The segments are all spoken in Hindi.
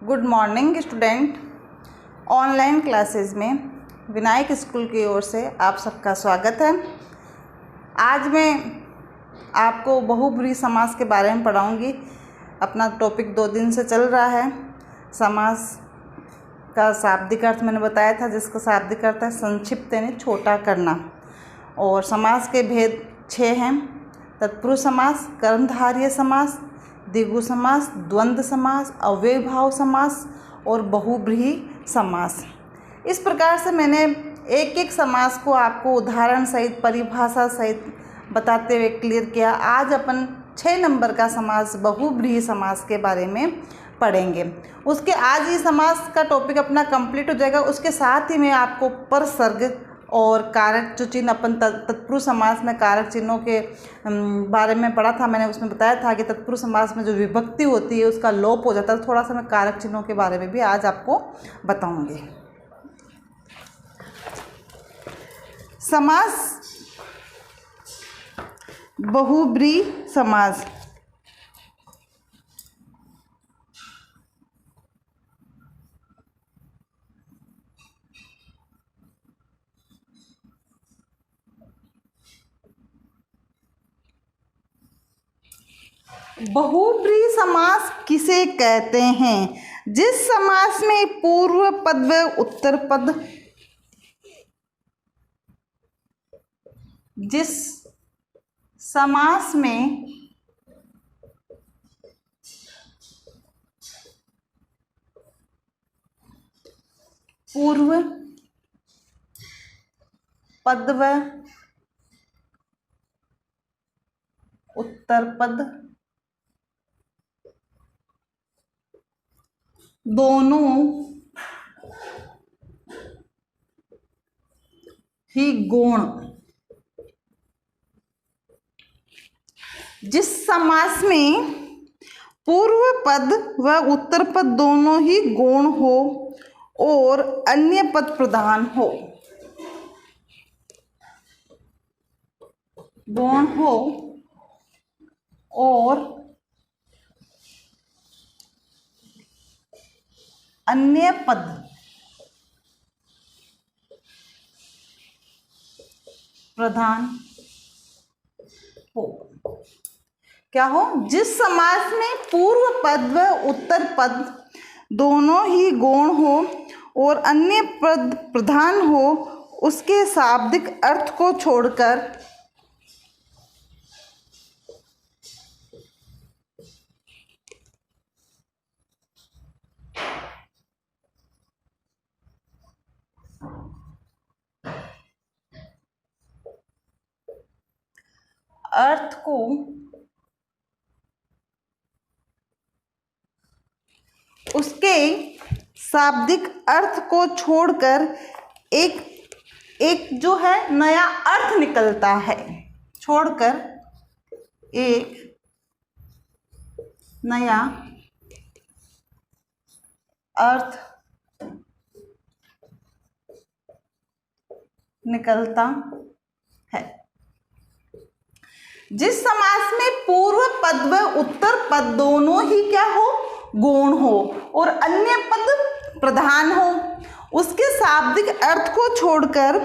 Good morning student. Online classes में विनायक स्कूल की ओर से आप सबका स्वागत है। आज मैं आपको बहुब्रीहि समास के बारे में पढ़ाऊंगी। अपना टॉपिक 2 दिन से चल रहा है। समास का शाब्दिक अर्थ मैंने बताया था, जिसका शाब्दिक अर्थ है संक्षिप्त यानी छोटा करना। और समास के भेद 6 हैं। तत्पुरुष समास, कर्मधारय समास, द्विगु समास, द्वंद्व समास, अव्ययभाव समास और बहुब्रीहि समास। इस प्रकार से मैंने एक एक समास को आपको उदाहरण सहित, परिभाषा सहित बताते हुए क्लियर किया। आज अपन 6 नंबर का समास बहुब्रीहि समास के बारे में पढ़ेंगे। उसके आज ही समास का टॉपिक अपना कंप्लीट हो जाएगा। उसके साथ ही मैं आपको परसर्ग और कारक जो चिन्ह अपन तत्पुरुष समास में कारक चिन्हों के बारे में पढ़ा था। मैंने उसमें बताया था कि तत्पुरुष समास में जो विभक्ति होती है उसका लोप हो जाता है। थोड़ा सा मैं कारक चिन्हों के बारे में भी आज आपको बताऊंगी। समास बहुब्रीहि समास। बहुब्रीहि समास किसे कहते हैं? जिस समास में पूर्व पद व उत्तर पद, जिस समास में पूर्व पद व उत्तर पद दोनों ही गौण, जिस समास में पूर्व पद व उत्तर पद दोनों ही गौण हो और अन्य पद प्रधान हो, गौण हो और अन्य पद प्रधान हो। क्या हो? जिस समास में पूर्व पद व उत्तर पद दोनों ही गौण हो और अन्य पद प्रधान हो, उसके शाब्दिक अर्थ को छोड़कर अर्थ को उसके शाब्दिक अर्थ को छोड़कर एक जो है नया अर्थ निकलता है। छोड़कर एक नया अर्थ निकलता है। जिस समास में पूर्व पद व उत्तर पद दोनों ही क्या हो? गौण हो और अन्य पद प्रधान हो, उसके शाब्दिक अर्थ को छोड़कर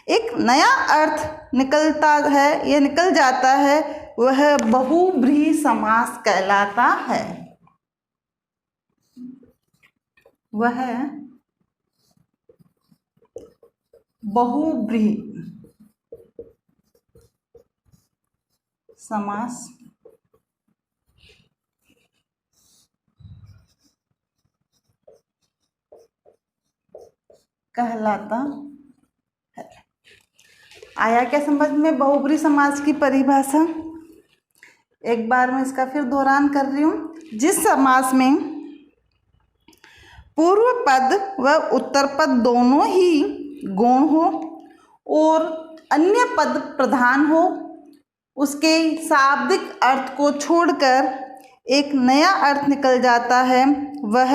एक नया अर्थ निकलता है या निकल जाता है, वह बहुब्रीहि समास कहलाता है। वह बहुब्रीहि समास कहलाता है। आया क्या समझ में बहुब्रीहि समास की परिभाषा? एक बार मैं इसका फिर दोहरान कर रही हूँ। जिस समास में पूर्व पद व उत्तर पद दोनों ही गौण हो और अन्य पद प्रधान हो, उसके शाब्दिक अर्थ को छोड़कर एक नया अर्थ निकल जाता है, वह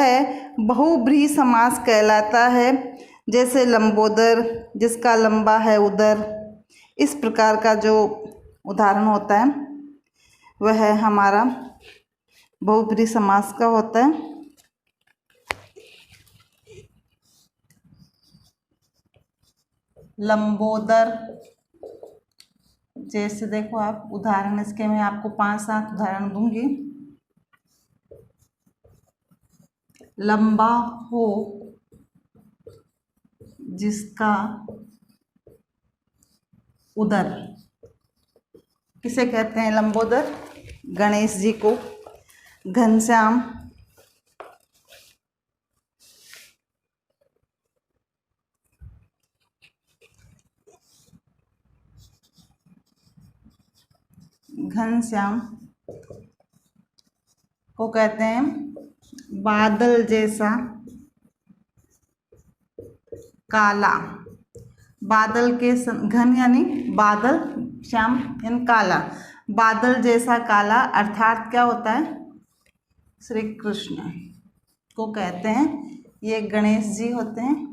बहुब्रीहि समास कहलाता है। जैसे लंबोदर, जिसका लंबा है उदर, इस प्रकार का जो उदाहरण होता है वह हमारा बहुब्रीहि समास का होता है। लंबोदर। जैसे देखो आप उदाहरण, इसके मैं आपको 5-7 उदाहरण दूंगी। लंबा हो जिसका उदर, किसे कहते हैं लंबोदर? गणेश जी को। घनश्याम, घनश्याम को कहते हैं बादल जैसा काला। बादल के घन यानी बादल, श्याम यानी काला। बादल जैसा काला अर्थात क्या होता है? श्री कृष्ण को कहते हैं। ये गणेश जी होते हैं।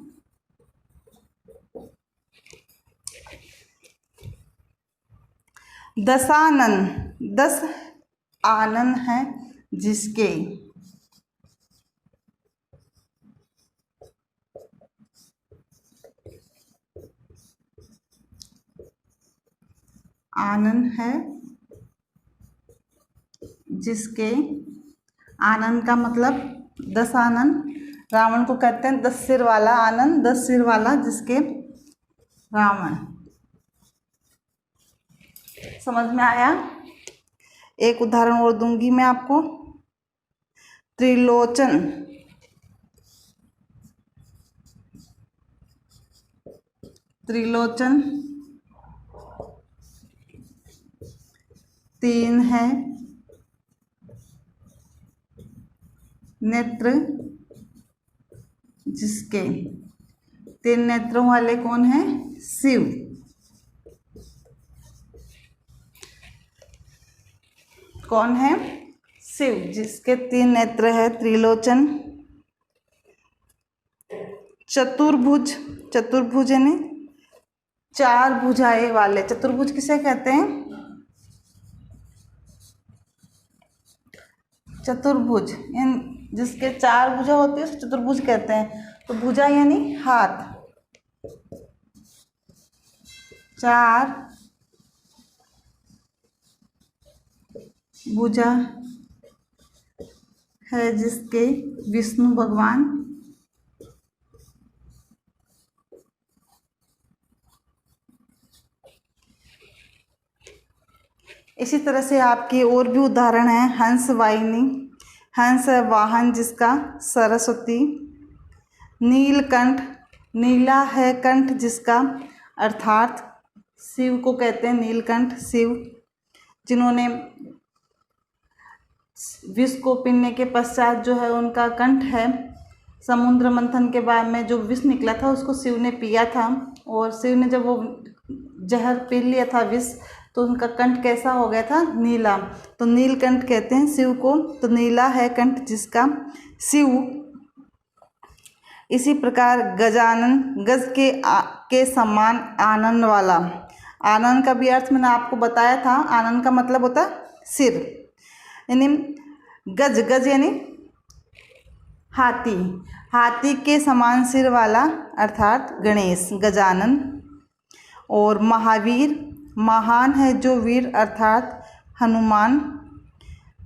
दशानन, 10 आनन है जिसके। आनन है जिसके। आनन का मतलब 10 आनन। रावण को कहते हैं 10 सिर वाला आनन, 10 सिर वाला जिसके रावण। समझ में आया? एक उदाहरण और दूंगी मैं आपको। त्रिलोचन, त्रिलोचन 3 है नेत्र जिसके। 3 नेत्रों वाले कौन है? शिव। कौन है? शिव, जिसके 3 नेत्र है, त्रिलोचन। चतुर्भुज, चतुर्भुज यानी 4 भुजाएं वाले। चतुर्भुज किसे कहते हैं? चतुर्भुज यानी जिसके 4 भुजा होती है उसे चतुर्भुज कहते हैं। तो भुजा यानी हाथ। 4 भुजा है जिसके विष्णु भगवान। इसी तरह से आपके और भी उदाहरण हैं। हंस वाहिनी, हंस वाहन जिसका सरस्वती। नीलकंठ, नीला है कंठ जिसका, अर्थात शिव को कहते हैं नीलकंठ। शिव जिन्होंने विष को पीने के पश्चात जो है उनका कंठ है, समुद्र मंथन के बाद में जो विष निकला था उसको शिव ने पिया था। और शिव ने जब वो जहर पी लिया था विष, तो उनका कंठ कैसा हो गया था? नीला। तो नीलकंठ कहते हैं शिव को। तो नीला है कंठ जिसका, शिव। इसी प्रकार गजानन, गज के समान आनन वाला। आनन का भी अर्थ मैंने आपको बताया था। आनन का मतलब होता है सिर, यानी गज, गज यानी हाथी, हाथी के समान सिर वाला अर्थात गणेश, गजानन। और महावीर, महान है जो वीर अर्थात हनुमान।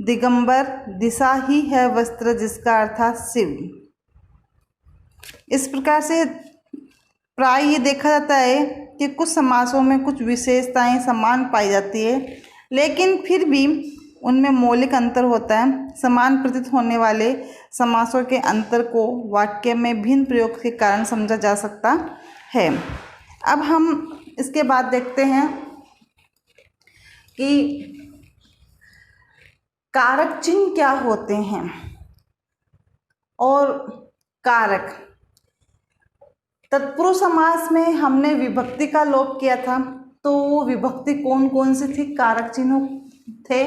दिगंबर, दिशा ही है वस्त्र जिसका अर्थात शिव। इस प्रकार से प्राय ये देखा जाता है कि कुछ समासों में कुछ विशेषताएं समान पाई जाती है, लेकिन फिर भी उनमें मौलिक अंतर होता है। समान प्रतीत होने वाले समासों के अंतर को वाक्य में भिन्न प्रयोग के कारण समझा जा सकता है। अब हम इसके बाद देखते हैं कि कारक चिन्ह क्या होते हैं और कारक। तत्पुरुष समास में हमने विभक्ति का लोप किया था, तो वो विभक्ति कौन कौन सी थी? कारक चिन्हों थे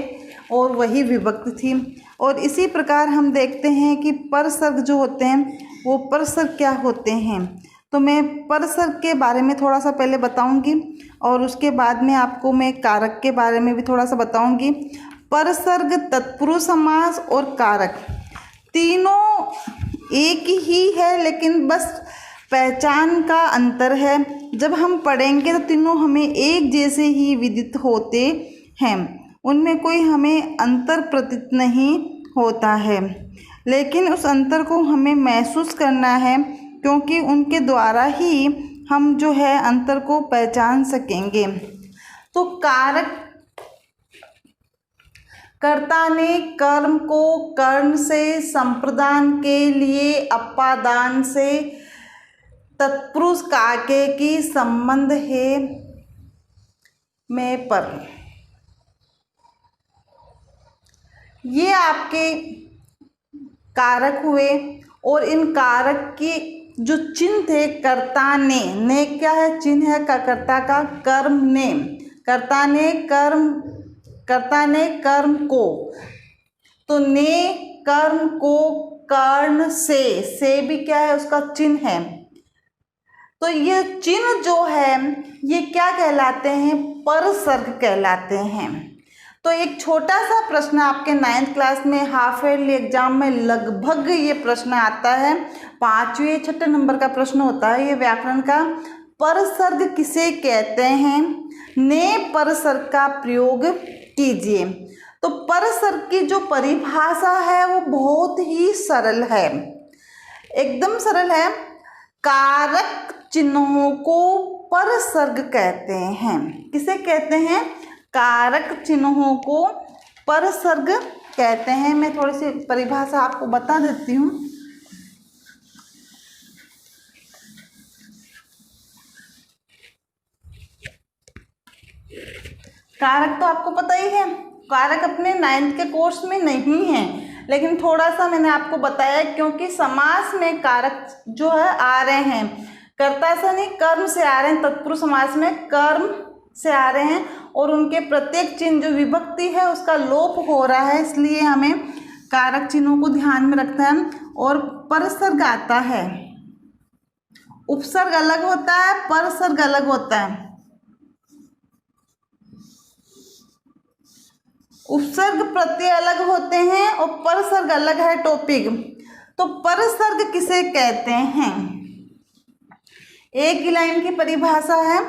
और वही विभक्ति थी। और इसी प्रकार हम देखते हैं कि परसर्ग जो होते हैं वो परसर्ग क्या होते हैं। तो मैं परसर्ग के बारे में थोड़ा सा पहले बताऊंगी और उसके बाद में आपको मैं कारक के बारे में भी थोड़ा सा बताऊंगी। परसर्ग, तत्पुरुष समास और कारक तीनों एक ही है, लेकिन बस पहचान का अंतर है। जब हम पढ़ेंगे तो तीनों हमें एक जैसे ही विदित होते हैं, उनमें कोई हमें अंतर प्रतीत नहीं होता है, लेकिन उस अंतर को हमें महसूस करना है, क्योंकि उनके द्वारा ही हम जो है अंतर को पहचान सकेंगे। तो कारक, कर्ता ने कर्म को कर्ण से, संप्रदान के लिए अपादान से, तत्पुरुष काके की संबंध है में पर। ये आपके कारक हुए और इन कारक के जो चिन्ह थे, कर्ता ने क्या है, चिन्ह है का कर्ता का, कर्म ने, कर्ता ने कर्म को, तो ने कर्म को कर्ण से भी क्या है, उसका चिन्ह है। तो ये चिन्ह जो है ये क्या कहलाते हैं, परसर्ग कहलाते हैं। तो एक छोटा सा प्रश्न आपके 9th क्लास में हाफ ईयरली एग्जाम में लगभग ये प्रश्न आता है, 5वें 6ठे नंबर का प्रश्न होता है ये व्याकरण का। परसर्ग किसे कहते हैं, ने परसर्ग का प्रयोग कीजिए। तो परसर्ग की जो परिभाषा है वो बहुत ही सरल है, एकदम सरल है। कारक चिन्हों को परसर्ग कहते हैं। किसे कहते हैं, कारक चिन्हों को परसर्ग कहते हैं। मैं थोड़ी सी परिभाषा आपको बता देती हूँ। कारक तो आपको पता ही है, कारक अपने 9th के कोर्स में नहीं है, लेकिन थोड़ा सा मैंने आपको बताया क्योंकि समास में कारक जो है आ रहे हैं, कर्ता से नहीं कर्म से आ रहे हैं, तत्पुरुष समास में कर्म से आ रहे हैं और उनके प्रत्येक चिन्ह जो विभक्ति है उसका लोप हो रहा है, इसलिए हमें कारक चिन्हों को ध्यान में रखना है। और परसर्ग आता है, उपसर्ग अलग होता है, परसर्ग अलग होता है। उपसर्ग प्रत्यय अलग होते हैं और परसर्ग अलग है टॉपिक। तो परसर्ग किसे कहते हैं, एक ही लाइन की परिभाषा है।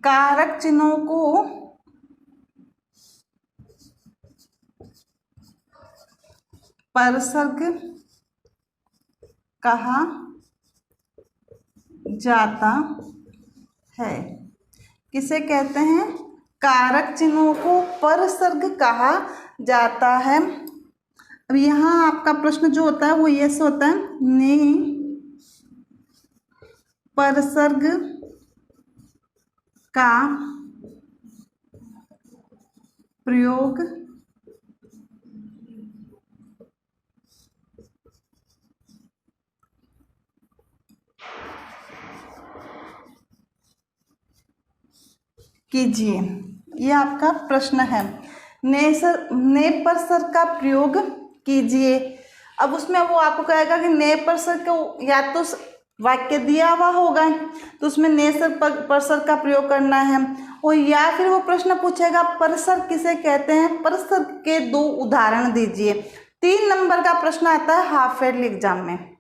कारक चिन्हों को परसर्ग कहा जाता है। किसे कहते हैं, कारक चिन्हों को परसर्ग कहा जाता है। अब यहाँ आपका प्रश्न जो होता है वो ये से होता है, ने परसर्ग का प्रयोग कीजिए, ये आपका प्रश्न है। ने परसर्ग का प्रयोग कीजिए। अब उसमें वो आपको कहेगा कि ने परसर्ग को या तो वाक्य दिया हुआ होगा तो उसमें ने परसर्ग का प्रयोग करना है, और या फिर वो प्रश्न पूछेगा परसर्ग किसे कहते हैं, परसर्ग के 2 उदाहरण दीजिए। 3 नंबर का प्रश्न आता है हाफ ईयरली एग्जाम में।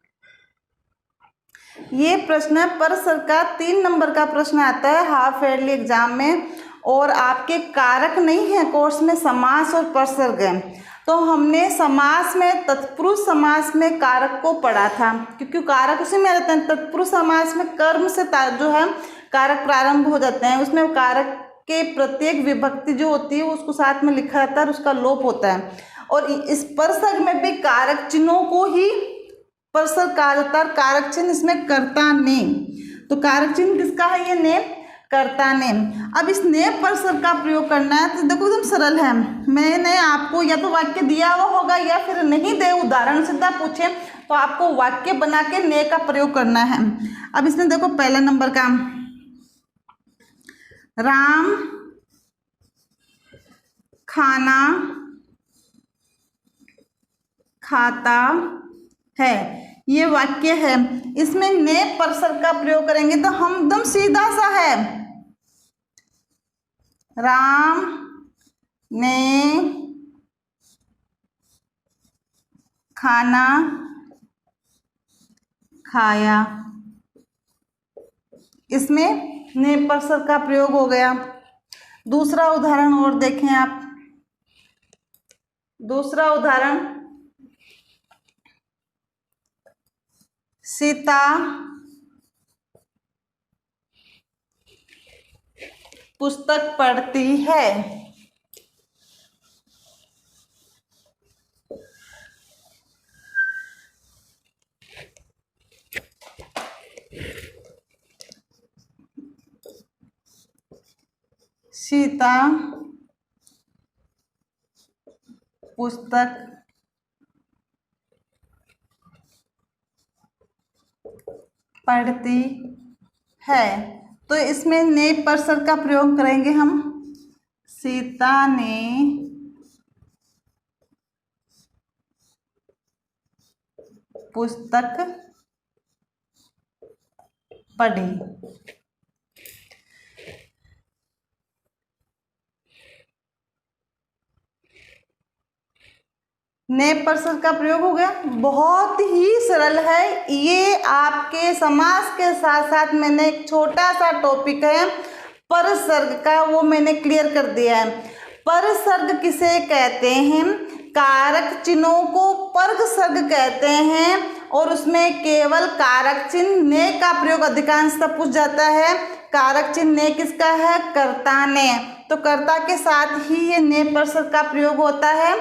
ये प्रश्न परसर्ग का 3 नंबर का प्रश्न आता है हाफ ईयरली एग्जाम में। और आपके कारक नहीं है कोर्स में, समास और परसर्ग है। तो हमने समास में, तत्पुरुष समास में कारक को पढ़ा था, क्योंकि कारक उसी में रहते हैं। तत्पुरुष समास में कर्म से जो है कारक प्रारंभ हो जाते हैं, उसमें कारक के प्रत्येक विभक्ति जो होती है उसको साथ में लिखा जाता है और उसका लोप होता है। और इस परसर्ग में भी कारक चिन्हों को ही परसर्ग कहा जाता है। कारक चिन्ह इसमें कर्ता ने, तो कारक चिन्ह किसका है, ये ने, कर्ता ने। अब इस ने परसर्ग का प्रयोग करना है तो देखो एकदम सरल है। मैंने आपको या तो वाक्य दिया हुआ होगा या फिर नहीं दे, उदाहरण सीधा पूछे तो आपको वाक्य बना के ने का प्रयोग करना है। अब इसमें देखो पहला नंबर का, राम खाना खाता है। ये वाक्य है, इसमें ने परसर का प्रयोग करेंगे तो हम एकदम सीधा सा है। राम ने खाना खाया, इसमें ने परसर का प्रयोग हो गया। दूसरा उदाहरण और देखें आप। दूसरा उदाहरण, सीता पुस्तक पढ़ती है। सीता पुस्तक पढ़ती है, तो इसमें ने परसर का प्रयोग करेंगे हम। सीता ने पुस्तक पढ़ी। ने परसर का प्रयोग हो गया। बहुत ही सरल है ये। आपके समास के साथ साथ मैंने एक छोटा सा टॉपिक है परसर्ग का, वो मैंने क्लियर कर दिया है। परसर्ग किसे कहते हैं? कारक चिन्हों को पर्ग सर्ग कहते हैं, और उसमें केवल कारक चिन्ह ने का प्रयोग अधिकांशतः पूछ जाता है। कारक चिन्ह ने किसका है? कर्ता ने। तो कर्ता के साथ ही ये ने परसर्ग का प्रयोग होता है।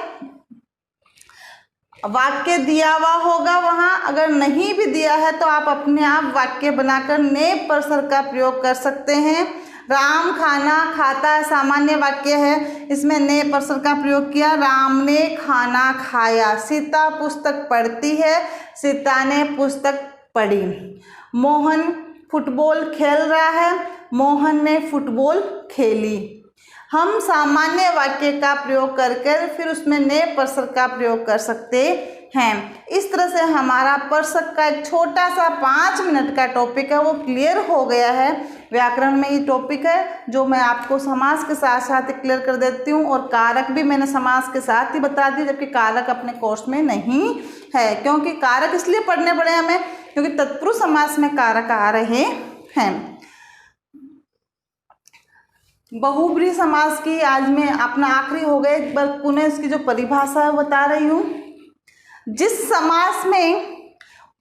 वाक्य दिया हुआ होगा वहां, अगर नहीं भी दिया है तो आप अपने आप वाक्य बनाकर ने परसर्ग का प्रयोग कर सकते हैं। राम खाना खाता है, सामान्य वाक्य है, इसमें ने परसर्ग का प्रयोग किया। राम ने खाना खाया। सीता पुस्तक पढ़ती है, सीता ने पुस्तक पढ़ी। मोहन फुटबॉल खेल रहा है, मोहन ने फुटबॉल खेली। हम सामान्य वाक्य का प्रयोग करके फिर उसमें ने परसर्ग का प्रयोग कर सकते हैं। इस तरह से हमारा परसर्ग का एक छोटा सा 5 मिनट का टॉपिक है वो क्लियर हो गया है। व्याकरण में ये टॉपिक है जो मैं आपको समास के साथ साथ क्लियर कर देती हूँ, और कारक भी मैंने समास के साथ ही बता दी, जबकि कारक अपने कोर्स में नहीं है। क्योंकि कारक इसलिए पढ़ने पड़े हमें क्योंकि तत्पुरुष समास में कारक आ रहे हैं। बहुब्रीहि समास की आज मैं अपना आखिरी हो गया, एक बार पुनः इसकी जो परिभाषा है बता रही हूँ। जिस समास में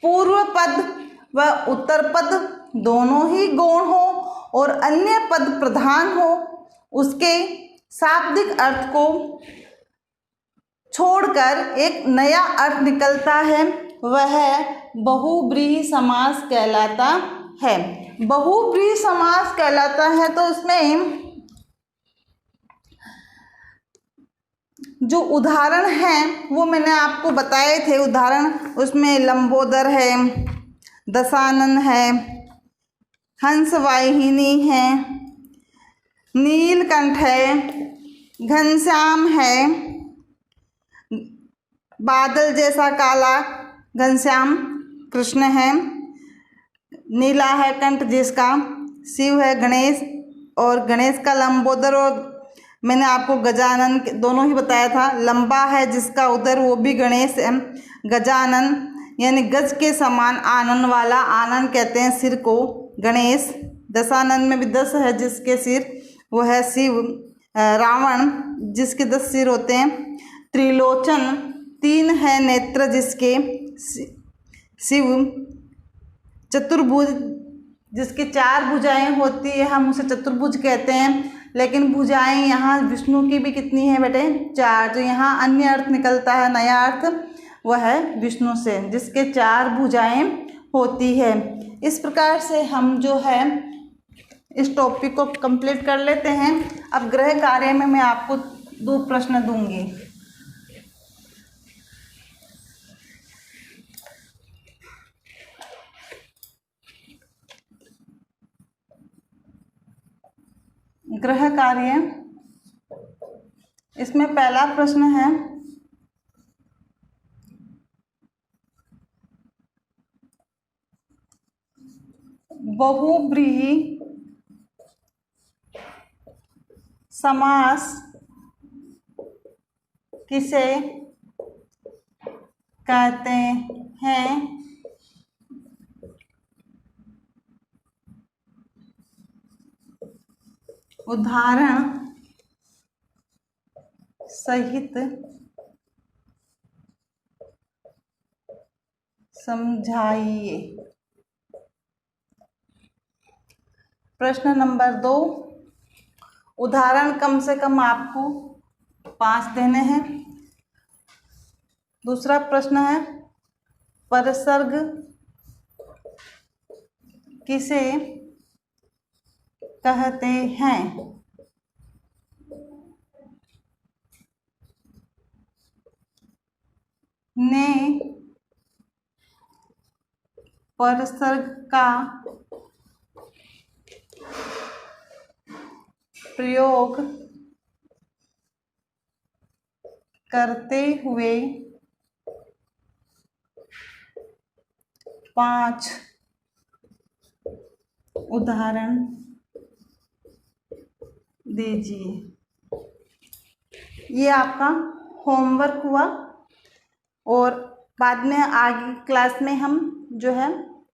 पूर्व पद व उत्तर पद दोनों ही गौण हो और अन्य पद प्रधान हो, उसके शाब्दिक अर्थ को छोड़कर एक नया अर्थ निकलता है, वह बहुब्रीहि समास कहलाता है। बहुब्रीहि समास कहलाता है तो उसमें जो उदाहरण हैं वो मैंने आपको बताए थे। उदाहरण उसमें लंबोदर है, दशानन है, हंसवाहिनी है, नीलकंठ है, घनश्याम है, बादल जैसा काला घनश्याम कृष्ण है, नीला है कंठ जिसका, शिव है गणेश, और गणेश का लंबोदर, और मैंने आपको गजानन दोनों ही बताया था। लंबा है जिसका उदर वो भी गणेश है। गजानन यानी गज के समान आनन वाला, आनन कहते हैं सिर को, गणेश। दशानन में भी 10 है जिसके सिर, वो है शिव। रावण जिसके 10 सिर होते हैं। त्रिलोचन 3 है नेत्र जिसके, शिव। चतुर्भुज जिसकी 4 भुजाएं होती है, हम उसे चतुर्भुज कहते हैं, लेकिन भुजाएं यहाँ विष्णु की भी कितनी है बेटे? 4। जो यहाँ अन्य अर्थ निकलता है, नया अर्थ, वह है विष्णु से जिसके 4 भुजाएं होती है। इस प्रकार से हम जो है इस टॉपिक को कंप्लीट कर लेते हैं। अब गृह कार्य में मैं आपको 2 प्रश्न दूंगी। गृह कार्य। इसमें पहला प्रश्न है, बहुव्रीहि समास किसे कहते हैं? उदाहरण सहित समझाइए। प्रश्न नंबर 2, उदाहरण कम से कम आपको 5 देने हैं। दूसरा प्रश्न है, परसर्ग किसे कहते हैं? ने परसर्ग का प्रयोग करते हुए 5 उदाहरण दीजिए। ये आपका होमवर्क हुआ और बाद में आगे क्लास में हम जो है